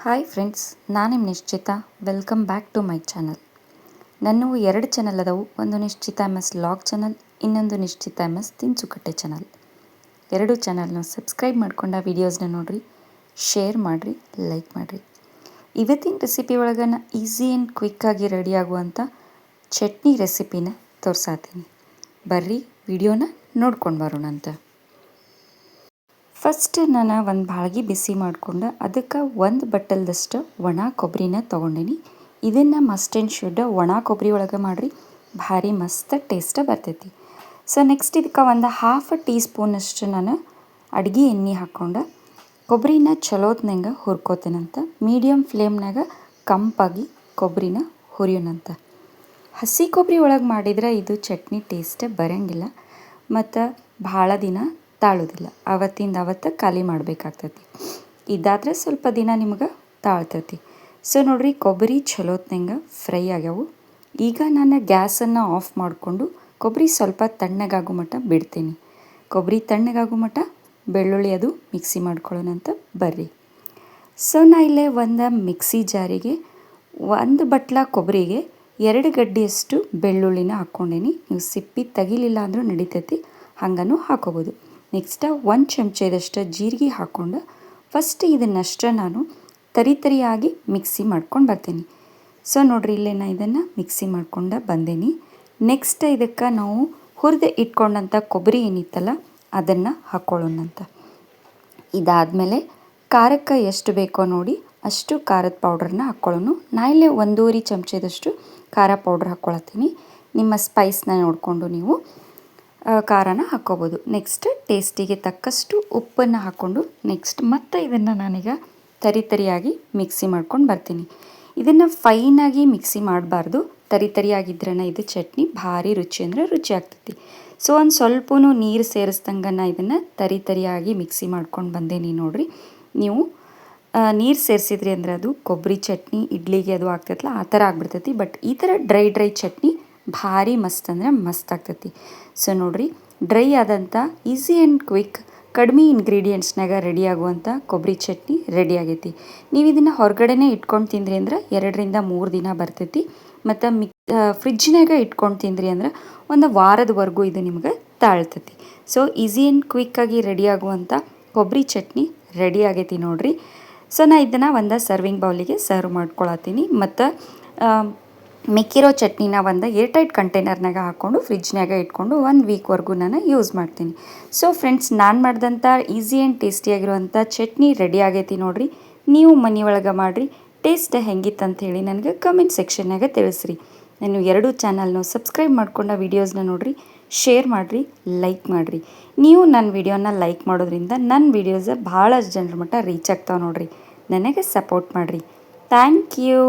Hi friends, ನಾನು ನಿಮ್ಮ Nishchita. Welcome back to my channel. ನನ್ನವು 2 ಚಾನಲ್ ಅದಾವು. ಒಂದು ನಿಶ್ಚಿತ MS ಲಾಗ್ ಚಾನಲ್, ಇನ್ನೊಂದು ನಿಶ್ಚಿತ MS ತಿನಿಸುಕಟ್ಟೆ ಚಾನಲ್. 2 ಚಾನಲ್ನ ಸಬ್ಸ್ಕ್ರೈಬ್ ಮಾಡ್ಕೊಂಡು ವೀಡಿಯೋಸ್ನ ನೋಡಿರಿ, ಶೇರ್ ಮಾಡಿರಿ, ಲೈಕ್ ಮಾಡಿರಿ. ಇವತ್ತಿನ ರೆಸಿಪಿ ಒಳಗೆ ಈಸಿ ಆ್ಯಂಡ್ ಕ್ವಿಕ್ಕಾಗಿ ರೆಡಿ ಆಗುವಂಥ ಚಟ್ನಿ ರೆಸಿಪಿನ ತೋರಿಸಾತೀನಿ. ಬರ್ರಿ ವಿಡಿಯೋನ ನೋಡ್ಕೊಂಡು ಬರೋಣಂತ. ಫಸ್ಟ್ ನಾನು ಒಂದು ಬಾಳ್ಗೆ ಬಿಸಿ ಮಾಡ್ಕೊಂಡು ಅದಕ್ಕೆ ಒಂದು ಬಟ್ಟಲ್ದಷ್ಟು ಒಣ ಕೊಬ್ಬರಿನ ತೊಗೊಂಡೀನಿ. ಇದನ್ನು ಮಸ್ಟ್ ಆ್ಯಂಡ್ ಶುಡ್ ಒಣ ಕೊಬ್ಬರಿ ಒಳಗೆ ಮಾಡಿರಿ, ಭಾರಿ ಮಸ್ತ್ ಟೇಸ್ಟ್ ಬರ್ತೈತಿ. ಸೊ ನೆಕ್ಸ್ಟ್ ಇದಕ್ಕೆ ಒಂದು ಹಾಫ್ ಟೀ ಸ್ಪೂನಷ್ಟು ನಾನು ಅಡುಗೆ ಎಣ್ಣೆ ಹಾಕ್ಕೊಂಡು ಕೊಬ್ಬರಿನ ಚಲೋತ್ನಂಗೆ ಹುರ್ಕೋತೇನಂತ. ಮೀಡಿಯಮ್ ಫ್ಲೇಮ್ನಾಗ ಕಂಪಾಗಿ ಕೊಬ್ಬರಿನ ಹುರಿಯೋಣಂತ. ಹಸಿ ಕೊಬ್ಬರಿ ಒಳಗೆ ಮಾಡಿದ್ರೆ ಇದು ಚಟ್ನಿ ಟೇಸ್ಟ್ ಬರೋಂಗಿಲ್ಲ ಮತ್ತು ಭಾಳ ದಿನ ತಾಳೋದಿಲ್ಲ. ಅವತ್ತು ಖಾಲಿ ಮಾಡಬೇಕಾಗ್ತೈತಿ. ಇದಾದರೆ ಸ್ವಲ್ಪ ದಿನ ನಿಮ್ಗೆ ತಾಳ್ತೈತಿ. ಸೊ ನೋಡಿರಿ, ಕೊಬ್ಬರಿ ಚಲೋತ್ನಂಗೆ ಫ್ರೈ ಆಗ್ಯಾವು. ಈಗ ನಾನು ಗ್ಯಾಸನ್ನು ಆಫ್ ಮಾಡಿಕೊಂಡು ಕೊಬ್ಬರಿ ಸ್ವಲ್ಪ ತಣ್ಣಗಾಗೋ ಮಟ್ಟ ಬಿಡ್ತೀನಿ. ಕೊಬ್ಬರಿ ತಣ್ಣಗಾಗೋ ಮಟ್ಟ ಬೆಳ್ಳುಳ್ಳಿ ಅದು ಮಿಕ್ಸಿ ಮಾಡ್ಕೊಳ್ಳೋಣಂತ ಬರ್ರಿ. ಸೊ ನಾ ಇಲ್ಲೇ ಒಂದು ಮಿಕ್ಸಿ ಜಾರಿಗೆ 1 ಬಟ್ಲ ಕೊಬ್ಬರಿಗೆ 2 ಗಡ್ಡೆಯಷ್ಟು ಬೆಳ್ಳುಳ್ಳಿನ ಹಾಕ್ಕೊಂಡೇನಿ. ನೀವು ಸಿಪ್ಪಿ ತೆಗಿಲಿಲ್ಲ ಅಂದರೂ ನಡಿತೈತಿ, ಹಂಗೂ ಹಾಕೋಬೋದು. ನೆಕ್ಸ್ಟ್ 1 ಚಮಚದಷ್ಟು ಜೀರಿಗೆ ಹಾಕ್ಕೊಂಡು ಫಸ್ಟ್ ಇದನ್ನಷ್ಟೇ ನಾನು ತರಿಯಾಗಿ ಮಿಕ್ಸಿ ಮಾಡ್ಕೊಂಡು ಬರ್ತೀನಿ. ಸೊ ನೋಡಿರಿ, ಇಲ್ಲೇ ನಾನು ಇದನ್ನು ಮಿಕ್ಸಿ ಮಾಡ್ಕೊಂಡು ಬಂದೇನಿ. ನೆಕ್ಸ್ಟ್ ಇದಕ್ಕೆ ನಾವು ಹುರಿದು ಇಟ್ಕೊಂಡಂಥ ಕೊಬ್ಬರಿ ಏನಿತ್ತಲ್ಲ ಅದನ್ನು ಹಾಕ್ಕೊಳ್ಳೋಣಂತ. ಇದಾದಮೇಲೆ ಖಾರಕ್ಕೆ ಎಷ್ಟು ಬೇಕೋ ನೋಡಿ ಅಷ್ಟು ಖಾರದ ಪೌಡ್ರನ್ನ ಹಾಕ್ಕೊಳ್ಳೋಣ. ನಾ ಇಲ್ಲೇ 1.5 ಚಮಚದಷ್ಟು ಖಾರ ಪೌಡ್ರ್ ಹಾಕ್ಕೊಳತ್ತೀನಿ. ನಿಮ್ಮ ಸ್ಪೈಸ್ನ ನೋಡಿಕೊಂಡು ನೀವು ಖಾರನ ಹಾಕ್ಕೋಬೋದು. ನೆಕ್ಸ್ಟ್ ಟೇಸ್ಟಿಗೆ ತಕ್ಕಷ್ಟು ಉಪ್ಪನ್ನು ಹಾಕ್ಕೊಂಡು ನೆಕ್ಸ್ಟ್ ಮತ್ತೆ ಇದನ್ನು ನಾನೀಗ ತರಿಯಾಗಿ ಮಿಕ್ಸಿ ಮಾಡ್ಕೊಂಡು ಬರ್ತೀನಿ. ಇದನ್ನು ಫೈನಾಗಿ ಮಿಕ್ಸಿ ಮಾಡಬಾರ್ದು, ತರಿಯಾಗಿದ್ರೇ ಇದು ಚಟ್ನಿ ಭಾರಿ ರುಚಿ ಅಂದರೆ ರುಚಿ ಆಗ್ತೈತಿ. ಸೊ ಒಂದು ಸ್ವಲ್ಪ ನೀರು ಸೇರಿಸ್ದಂಗೆ ನಾನು ಇದನ್ನು ತರಿಯಾಗಿ ಮಿಕ್ಸಿ ಮಾಡ್ಕೊಂಡು ಬಂದೇನಿ. ನೋಡಿರಿ, ನೀವು ನೀರು ಸೇರಿಸಿದ್ರಿ ಅಂದರೆ ಅದು ಕೊಬ್ಬರಿ ಚಟ್ನಿ ಇಡ್ಲಿಗೆ ಅದು ಆಗ್ತೈತಲ್ಲ ಆ ಥರ ಆಗ್ಬಿಡ್ತೈತಿ. ಬಟ್ ಈ ಥರ ಡ್ರೈ ಚಟ್ನಿ ಭಾರಿ ಮಸ್ತ್ ಅಂದರೆ ಮಸ್ತ್ ಆಗ್ತೈತಿ. ಸೊ ನೋಡಿರಿ, ಡ್ರೈ ಆದಂಥ ಈಸಿ ಆ್ಯಂಡ್ ಕ್ವಿಕ್ ಕಡಿಮೆ ಇಂಗ್ರೀಡಿಯೆಂಟ್ಸ್ನಾಗ ರೆಡಿ ಆಗುವಂಥ ಕೊಬ್ಬರಿ ಚಟ್ನಿ ರೆಡಿ ಆಗೈತಿ. ನೀವು ಇದನ್ನು ಹೊರಗಡೆನೇ ಇಟ್ಕೊಂಡು ತಿಂದ್ರಿ ಅಂದ್ರೆ 2ರಿಂದ 3 ದಿನ ಬರ್ತೈತಿ. ಮತ್ತು ಫ್ರಿಜ್ನಾಗ ಇಟ್ಕೊಂಡು ತಿಂದ್ರಿ ಅಂದ್ರೆ ಒಂದು ವಾರದವರೆಗೂ ಇದು ನಿಮ್ಗೆ ತಾಳ್ತೈತಿ. ಸೊ ಈಸಿ ಆ್ಯಂಡ್ ಕ್ವಿಕ್ಕಾಗಿ ರೆಡಿ ಆಗುವಂಥ ಕೊಬ್ಬರಿ ಚಟ್ನಿ ರೆಡಿ ಆಗೈತಿ ನೋಡಿರಿ. ಸೊ ನಾನು ಇದನ್ನು ಒಂದು ಸರ್ವಿಂಗ್ ಬೌಲಿಗೆ ಸರ್ವ್ ಮಾಡ್ಕೊಳತ್ತೀನಿ. ಮತ್ತು ಮಿಕ್ಕಿರೋ ಚಟ್ನಿನ ಒಂದು ಏರ್ಟೈಟ್ ಕಂಟೈನರ್ನಾಗ ಹಾಕ್ಕೊಂಡು ಫ್ರಿಜ್ನಾಗ ಇಟ್ಕೊಂಡು 1 ವೀಕ್ವರೆಗೂ ನಾನು ಯೂಸ್ ಮಾಡ್ತೀನಿ. ಸೊ ಫ್ರೆಂಡ್ಸ್, ನಾನು ಮಾಡಿದಂಥ ಈಸಿ ಆ್ಯಂಡ್ ಟೇಸ್ಟಿಯಾಗಿರುವಂಥ ಚಟ್ನಿ ರೆಡಿ ಆಗೈತಿ ನೋಡಿರಿ. ನೀವು ಮನೆಯೊಳಗೆ ಮಾಡಿರಿ, ಟೇಸ್ಟ್ ಹೆಂಗಿತ್ತು ಅಂತ ಹೇಳಿ ನನಗೆ ಕಮೆಂಟ್ ಸೆಕ್ಷನ್ನಾಗ ತಿಳಿಸ್ರಿ. ನಾನು 2 ಚಾನಲ್ನ ಸಬ್ಸ್ಕ್ರೈಬ್ ಮಾಡ್ಕೊಂಡು ವೀಡಿಯೋಸ್ನ ನೋಡಿರಿ, ಶೇರ್ ಮಾಡಿರಿ, ಲೈಕ್ ಮಾಡಿರಿ. ನೀವು ನನ್ನ ವಿಡಿಯೋನ ಲೈಕ್ ಮಾಡೋದ್ರಿಂದ ನನ್ನ ವೀಡಿಯೋಸ್ ಭಾಳಷ್ಟು ಜನರ ಮಟ್ಟ ರೀಚ್ ಆಗ್ತಾವೆ ನೋಡಿರಿ. ನನಗೆ ಸಪೋರ್ಟ್ ಮಾಡಿರಿ. Thank you.